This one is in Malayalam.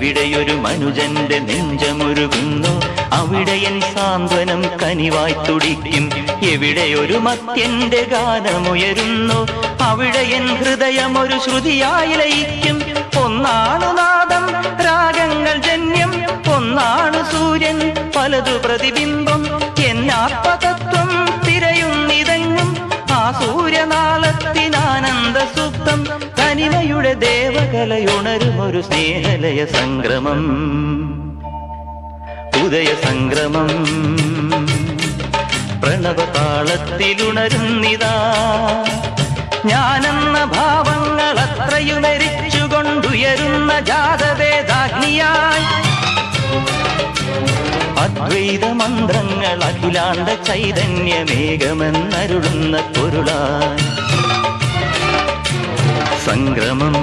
എവിടെയൊരു മനുജന്റെ നെഞ്ചമുരുകുന്നു അവിടെ എൻ സാന്ത്വനം കനിവായി തുടിക്കും. എവിടെയൊരു മത്യന്റെ ഗാനമുയരുന്നു അവിടെ എൻ ഹൃദയം ഒരു ശ്രുതിയായി ലയിക്കും. ഒന്നാണു നാദം രാഗങ്ങൾ ജന്യം, ഒന്നാണു സൂര്യൻ പലതു പ്രതിബിംബം. എന്നാത്മതത്വം തിരയുന്നിതങ്ങും ആ സൂര്യനാളത്തിനാനന്ദ സുപ്തം. തനിമയുടെ ദേവകലയുണരുമൊരു സ്നേഹലയ സംക്രമം, ഉദയ സംക്രമം. പ്രണവതാളത്തിലുണരുന്നിതാ ഞാനെന്ന ഭാവങ്ങൾ അത്രയുമരിച്ചുകൊണ്ടുയരുന്ന ജാതവേദാഗ്നിയായി. അദ്വൈത മന്ത്രങ്ങൾ അഖിലാണ്ട ചൈതന്യമേകമെന്നരുളുന്ന പൊരുളായി സംക്രമം.